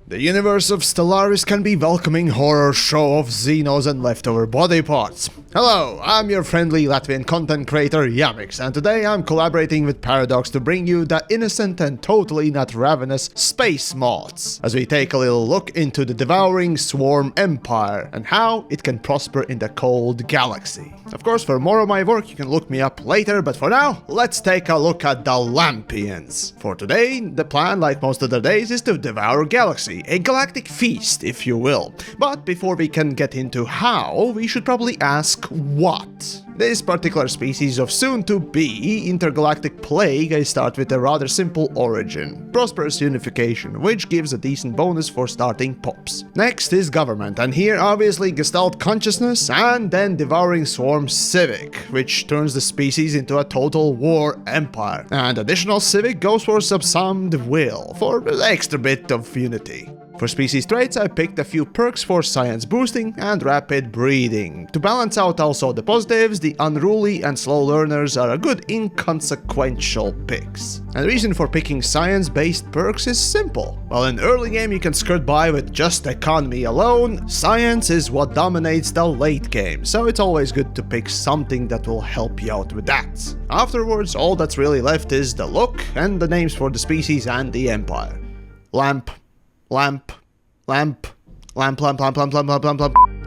The universe of Stellaris can be welcoming horror show of Xenos and leftover body parts. Hello, I'm your friendly Latvian content creator TheYamiks, and today I'm collaborating with Paradox to bring you the innocent and totally not ravenous space mods, as we take a little look into the Devouring swarm empire and how it can prosper in the cold galaxy. Of course, for more of my work you can look me up later, but for now, let's take a look at the Lampians. For today, the plan, like most other days, is to devour galaxy, a galactic feast, if you will. But before we can get into how, we should probably ask what. This particular species of soon-to-be intergalactic plague I start with a rather simple origin, prosperous unification, which gives a decent bonus for starting pops. Next is government, and here obviously Gestalt consciousness, and then devouring swarm civic, which turns the species into a total war empire. And additional civic goes for subsumed will, for an extra bit of unity. For species traits, I picked a few perks for science boosting and rapid breeding. To balance out also the positives, the unruly and slow learners are a good inconsequential picks. And the reason for picking science-based perks is simple. While in early game you can skirt by with just economy alone, science is what dominates the late game, so it's always good to pick something that will help you out with that. Afterwards, all that's really left is the look and the names for the species and the empire. Lamp.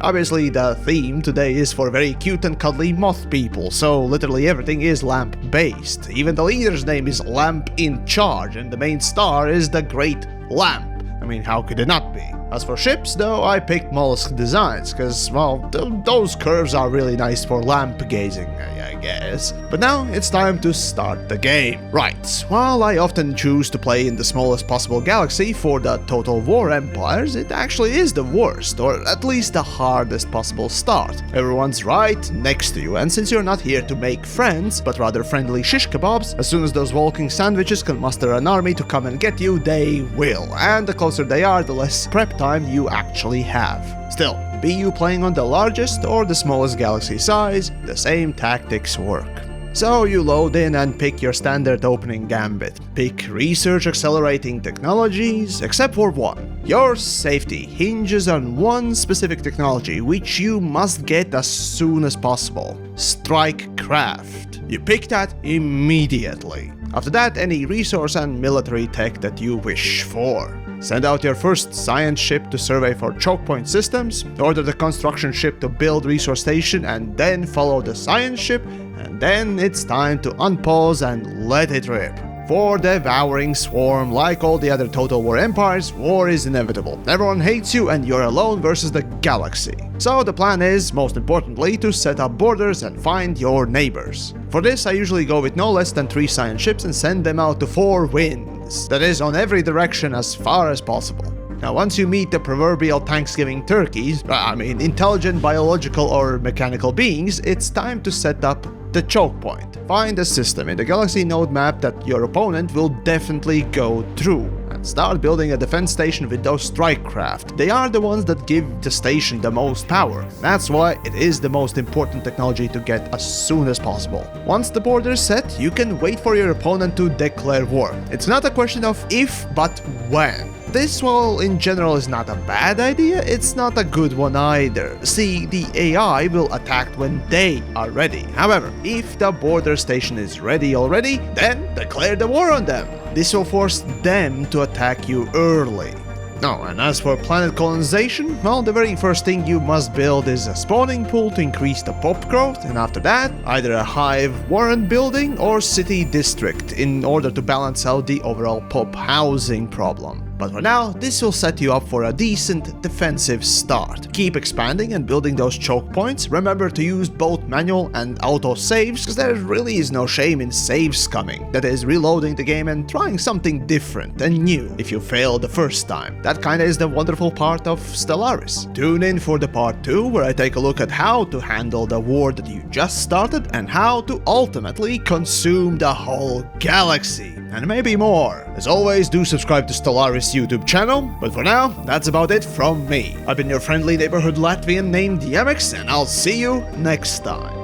Obviously, the theme today is for very cute and cuddly moth people, so literally everything is lamp-based. Even the leader's name is Lamp in Charge, and the main star is the Great Lamp. I mean, how could it not be? As for ships, though, I picked mollusk designs, cause, well, those curves are really nice for lamp gazing, I guess. But now it's time to start the game. Right, while I often choose to play in the smallest possible galaxy for the total war empires, it actually is the worst, or at least the hardest possible start. Everyone's right next to you, and since you're not here to make friends, but rather friendly shish kebabs, as soon as those walking sandwiches can muster an army to come and get you, they will. And the closer they are, the less prep time you actually have. Still, be you playing on the largest or the smallest galaxy size, the same tactics work. So you load in and pick your standard opening gambit. Pick research accelerating technologies, except for one. Your safety hinges on one specific technology, which you must get as soon as possible. Strike craft. You pick that immediately. After that, any resource and military tech that you wish for. Send out your first science ship to survey for choke point systems, order the construction ship to build resource station, and then follow the science ship, and then it's time to unpause and let it rip. For Devouring Swarm, like all the other Total War empires, war is inevitable. Everyone hates you and you're alone versus the galaxy. So the plan is, most importantly, to set up borders and find your neighbors. For this, I usually go with no less than 3 science ships and send them out to 4 winds. That is, on every direction as far as possible. Now, once you meet the proverbial Thanksgiving turkeys, intelligent biological or mechanical beings, it's time to set up the choke point. Find a system in the galaxy node map that your opponent will definitely go through, and start building a defense station with those strike craft. They are the ones that give the station the most power. That's why it is the most important technology to get as soon as possible. Once the border is set, you can wait for your opponent to declare war. It's not a question of if, but when. This, well, in general is not a bad idea, it's not a good one either. See, the AI will attack when they are ready. However, if the border station is ready already, then declare the war on them. This will force them to attack you early. Oh, and as for planet colonization, well, the very first thing you must build is a spawning pool to increase the pop growth, and after that, either a hive warren building or city district in order to balance out the overall pop housing problem. But for now, this will set you up for a decent defensive start. Keep expanding and building those choke points. Remember to use both manual and auto saves, because there really is no shame in save scumming. That is, reloading the game and trying something different and new if you fail the first time. That kinda is the wonderful part of Stellaris. Tune in for the part 2, where I take a look at how to handle the war that you just started and how to ultimately consume the whole galaxy. And maybe more. As always, do subscribe to Stellaris YouTube channel, but for now, that's about it from me. I've been your friendly neighborhood Latvian named TheYamiks, and I'll see you next time.